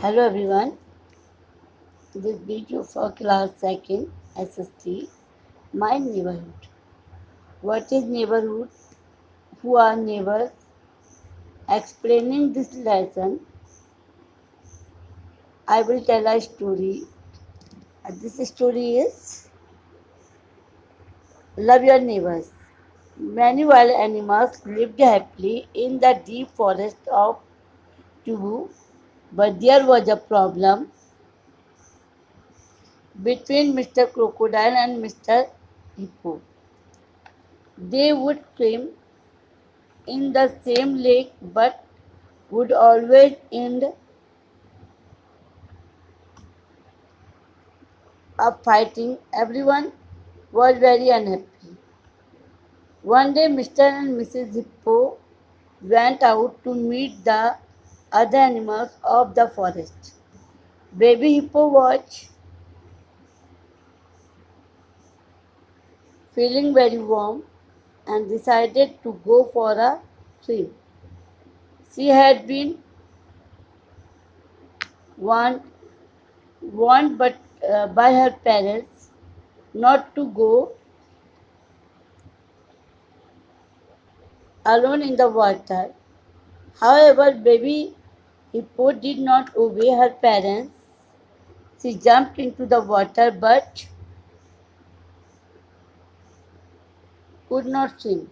Hello everyone, this video for class 2nd SST, my neighborhood. What is neighborhood? Who are neighbors? Explaining this lesson, I will tell a story. This story is Love Your Neighbors. Many wild animals lived happily in the deep forest of Tubu, but there was a problem between Mr. Crocodile and Mr. Hippo. They would swim in the same lake but would always end up fighting. Everyone was very unhappy. One day, Mr. and Mrs. Hippo went out to meet the other animals of the forest. Baby Hippo was feeling very warm and decided to go for a swim. She had been warned, warned but by her parents not to go alone in the water. However, baby Hippo did not obey her parents. She jumped into the water but could not swim.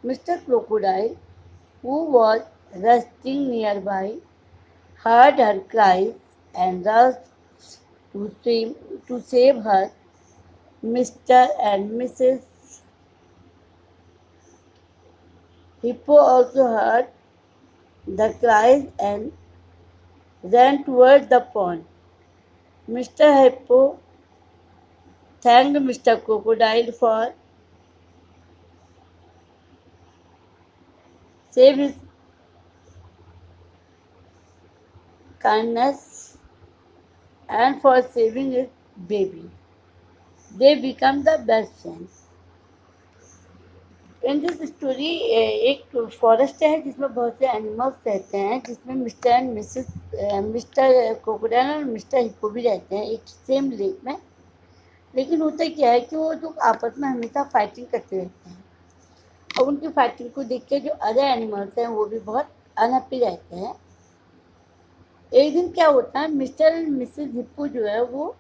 Mr. Crocodile, who was resting nearby, heard her cries and rushed to swim to save her. Mr. and Mrs. Hippo also heard the cries and ran towards the pond. Mr. Hippo thanked Mr. Crocodile for save his kindness and for saving his baby. They become the best friends. In this story एक forest है जिसमें बहुत से animals रहते हैं, जिसमें mister and Mrs mister crocodile और mister hippo भी रहते हैं एक सेम लेक में। लेकिन होता क्या है कि वो जो आपस में हमेशा फाइटिंग करते रहते हैं और उनकी फाइटिंग को देख के जो अदर एनिमल्स हैं वो भी बहुत अनहैप्पी रहते हैं। एक दिन क्या होता है, मिस्टर एंड मिसेस हिप्पो जो है वो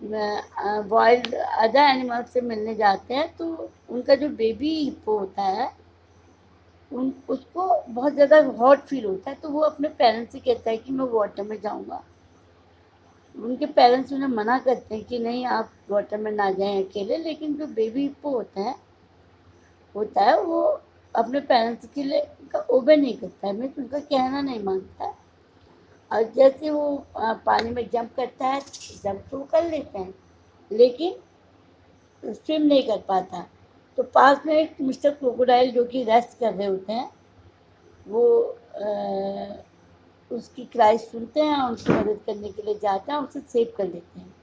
वाइल्ड अदर एनिमल से मिलने जाते हैं, तो उनका जो बेबी हिप्पो होता है उसको बहुत ज़्यादा हॉट फील होता है, तो वो अपने पेरेंट्स से कहता है कि मैं वाटर में जाऊंगा। उनके पेरेंट्स उन्हें मना करते हैं कि नहीं आप वाटर में ना जाएं अकेले, लेकिन जो बेबी हिप्पो होता है वो अपने पेरेंट्स के लिए का ओबे नहीं करता है, मीन्स उनका कहना नहीं मानता है। और जैसे वो पानी में जंप करता है, जंप तो कर लेते हैं लेकिन स्विम नहीं कर पाता। तो पास में एक मिस्टर क्रोकोडाइल जो कि रेस्ट कर रहे होते हैं, वो उसकी क्राइज सुनते हैं और उसकी मदद करने के लिए जाते हैं और उसे सेव कर लेते हैं।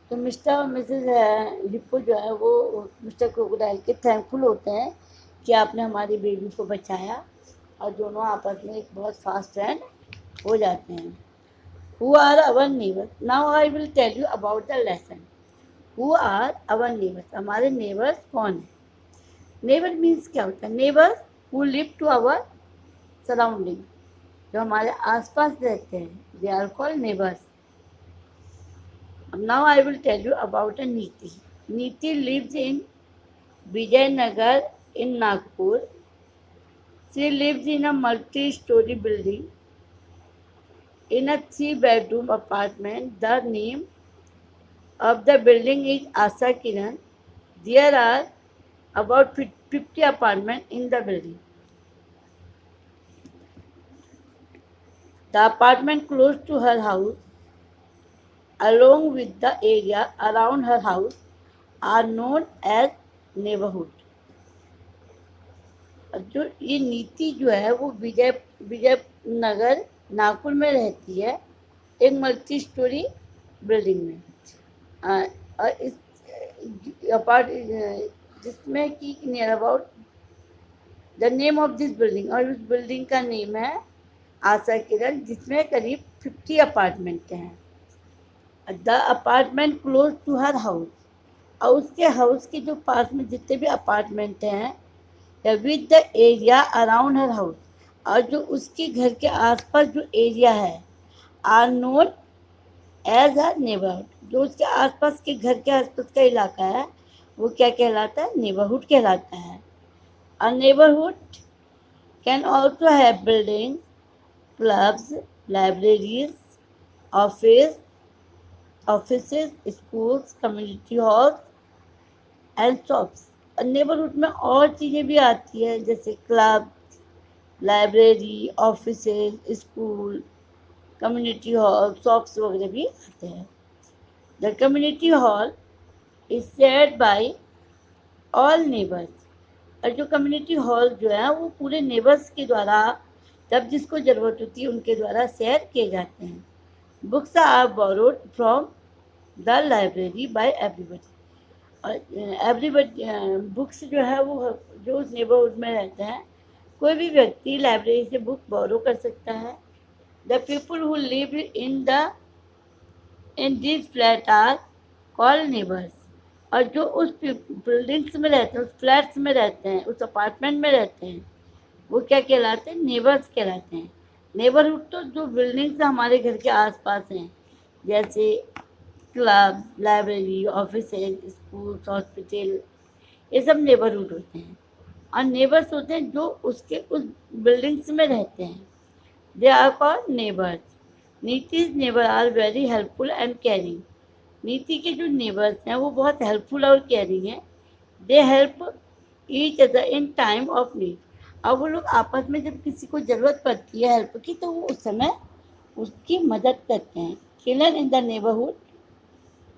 तो मिस्टर और मिसेस हिप्पो जो है वो मिस्टर क्रोकोडाइल के थैंकफुल होते हैं कि आपने हमारी बेबी को बचाया, और दोनों आपस में एक बहुत फास्ट फ्रेंड हो जाते हैं। Who are our neighbors? Now I will tell you about the lesson. Who are our neighbors? हमारे neighbors कौन है? Neighbor means क्या होता है? Neighbors who live to our surrounding, जो हमारे आसपास रहते हैं, they are called neighbors. Now I will tell you about a Neeti. Neeti lives in Vijayanagar in Nagpur. She lives in a multi-story building in a 3-bedroom apartment. The name of the building is Asa Kiran. There are about 50 apartments in the building. The apartment close to her house, along with the area around her house, are known as neighborhood. जो ये नीति जो है वो विजयनगर नागपुर में रहती है, एक मल्टी स्टोरी बिल्डिंग में। और इस अपार्ट जिसमें कि near about the name of this building, और उस बिल्डिंग का नेम है आशा किरण, जिसमें करीब 50 अपार्टमेंट हैं। The apartment close to her house, और उसके हाउस के जो पास में जितने भी अपार्टमेंट हैं with the area around her house, और जो उसके घर के आसपास जो एरिया है are known as a neighbourhood, जो उसके आसपास के घर के आसपास का इलाका है वो क्या कहलाता है? नेबरहुड कहलाता है। A neighbourhood can also have building, clubs, libraries, office offices, schools, community halls and shops. और नेबरहुड में और चीज़ें भी आती हैं, जैसे club, library, offices, school, community hall, shops वगैरह भी आते हैं। The community hall is shared by all neighbours, और जो कम्युनिटी हॉल जो है वो पूरे नेबर्स के द्वारा जब जिसको ज़रूरत होती है उनके द्वारा शेयर किए जाते हैं। Books are borrowed from the library by everybody, और एवरीबडी बुक्स जो है वो जो उस नेबरहुड में रहते हैं कोई भी व्यक्ति लाइब्रेरी से बुक बोरो कर सकता है। The people who live in this flat are called neighbours, और जो उस बिल्डिंग्स में रहते हैं, उस फ्लैट्स में रहते हैं, उस अपार्टमेंट में रहते हैं, वो क्या कहलाते हैं? नेबर्स कहलाते हैं। नेबरहुड तो जो बिल्डिंग्स हमारे घर के आसपास हैं, जैसे club, library, offices, schools, hospital, ये सब नेबरहुड होते हैं। और नेबर्स होते हैं जो उसके उस बिल्डिंग्स में रहते हैं, दे आर कॉल्ड नेबर्स। नीतीज neighbour are very helpful and caring, Niti के जो नेबर्स हैं वो बहुत हेल्पफुल और केयरिंग हैं। They help each other in time of need, और वो लोग आपस में जब किसी को ज़रूरत पड़ती है हेल्प की तो वो उस समय उसकी मदद करते हैं। Children in the neighbourhood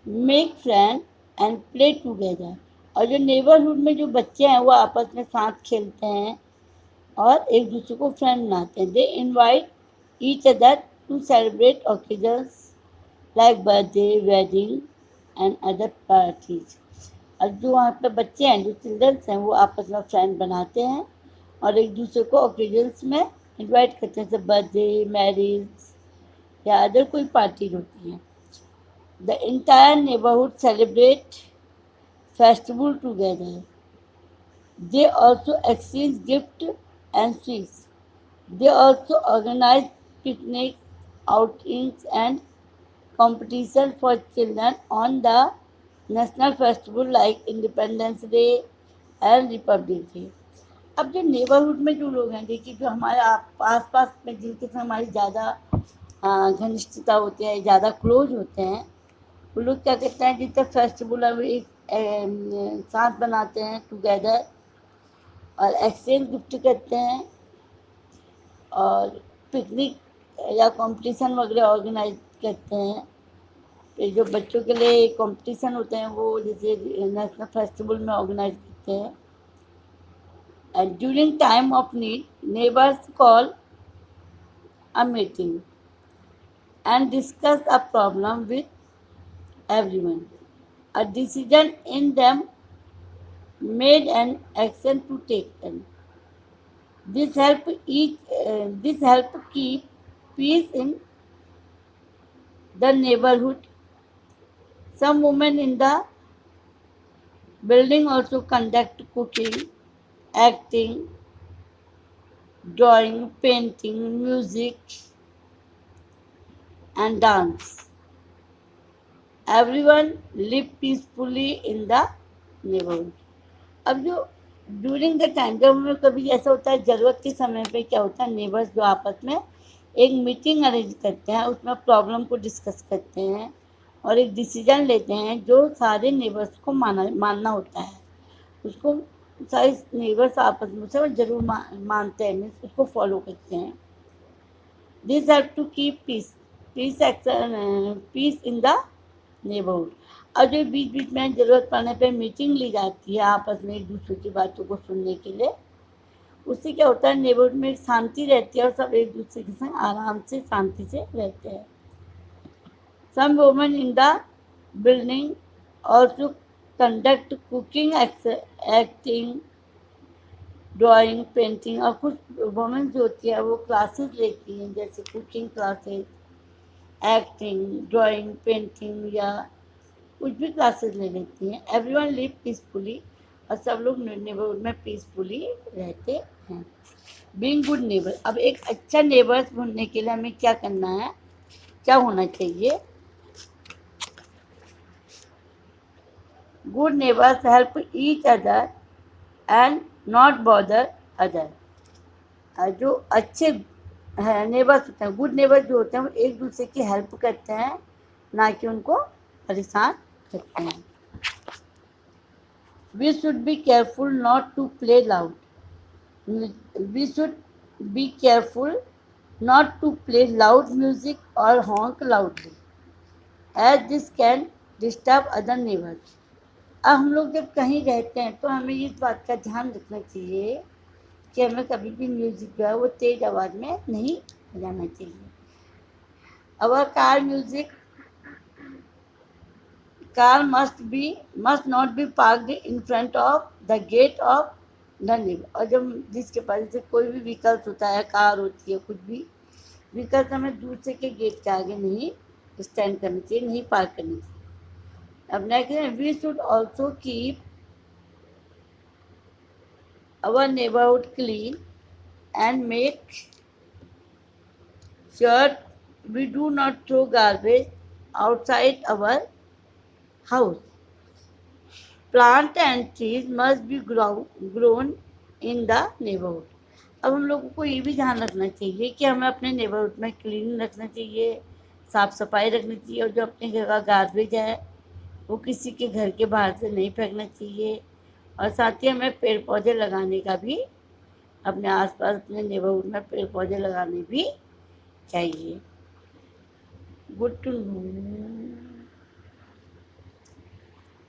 make friend and play together, और जो नेबरहुड में जो बच्चे हैं वो आपस में साथ खेलते हैं और एक दूसरे को फ्रेंड बनाते हैं। They invite each other to celebrate occasions like birthday, wedding and other parties, और जो वहाँ पे बच्चे हैं, जो चिल्ड्रंस हैं, वो आपस में फ्रेंड बनाते हैं और एक दूसरे को ओकेजन्स में इनवाइट करते हैं, जैसे बर्थडे, मैरिज या अदर कोई पार्टी होती हैं। The entire neighbourhood celebrate festival together, they also exchange gift and sweets, they also organize picnics, outings and competition for children on the national festival like Independence Day and Republic Day। अब जो neighbourhood में जो लोग हैं, देखिए जो हमारे आस पास में जिनके साथ हमारी ज़्यादा घनिष्ठता होती है, ज़्यादा क्लोज होते हैं, वो लोग क्या करते हैं, जितने फेस्टिवल है वो एक साथ बनाते हैं टुगेदर और एक्सचेंज गिफ्ट करते हैं और पिकनिक या कंपटीशन वगैरह ऑर्गेनाइज करते हैं। फिर जो बच्चों के लिए कंपटीशन होते हैं वो जैसे नेशनल फेस्टिवल में ऑर्गेनाइज करते हैं। And during time of need neighbours call a meeting and discuss a problem with everyone, a decision in them made an action to taken. This help keep peace in the neighborhood. Some women in the building also conduct cooking, acting, drawing, painting, music and dance. Everyone live peacefully in the neighborhood. अब जो during the time जब हमें कभी ऐसा होता है ज़रूरत के समय पे क्या होता है, नेबर्स जो आपस में एक मीटिंग अरेंज करते हैं, उसमें प्रॉब्लम को डिस्कस करते हैं और एक डिसीजन लेते हैं जो सारे नेबर्स को मानना होता है। उसको सारे नेबर्स आपस में से ज़रूर मानते हैं, मीन्स उसको फॉलो करते हैं। This help to keep peace in the neighbourhood. और जो बीच बीच में ज़रूरत पड़ने पे मीटिंग ली जाती है आपस में एक दूसरे की बातों को सुनने के लिए, उससे क्या होता है, नेबरहुड में एक शांति रहती है और सब एक दूसरे के संग आराम से शांति से रहते हैं। Some women in the building also conduct cooking, acting, drawing, painting, और कुछ वुमेन जो होती है वो क्लासेस लेती हैं, जैसे cooking classes, acting, drawing, painting, या कुछ भी क्लासेस ले लेती हैं। एवरीवन लिव पीसफुली, और सब लोग नेबरहुड में पीसफुली रहते हैं। बीइंग गुड नेबर, अब एक अच्छा नेबर्स बनने के लिए हमें क्या करना है, क्या होना चाहिए? Good neighbours help each other and not bother other. जो अच्छे नेबर्स होते हैं, गुड नेबर्स जो होते हैं, वो एक दूसरे की हेल्प करते हैं, ना कि उनको परेशान करते हैं। We should be careful not to play loud. We should be careful not to play loud music और honk loudly, as this can disturb other neighbours. अब हम लोग जब कहीं रहते हैं तो हमें इस बात का ध्यान रखना चाहिए कि हमें कभी भी म्यूज़िक जो है वो तेज़ आवाज़ में नहीं बजाना चाहिए। Our car must not be parked in front of the gate of the neighbour. और जब जिसके पास जैसे कोई भी व्हीकल्स होता है, कार होती है, कुछ भी व्हीकल्स, हमें दूसरे के गेट के आगे नहीं स्टैंड करनी चाहिए, नहीं पार्क करनी चाहिए। अब next, we should also keep our neighborhood clean and make sure we do not throw garbage outside our house. Plant and trees must be grown in the neighborhood. अब हम लोगों को ये भी ध्यान रखना चाहिए कि हमें अपने नेबरहुड में क्लीन रखना चाहिए, साफ सफाई रखनी चाहिए, और जो अपने घर का गार्बेज है वो किसी के घर के बाहर से नहीं फेंकना चाहिए। और साथ ही हमें पेड़ पौधे लगाने का भी, अपने आसपास अपने नेबरहुड में पेड़ पौधे लगाने भी चाहिए। Good to no.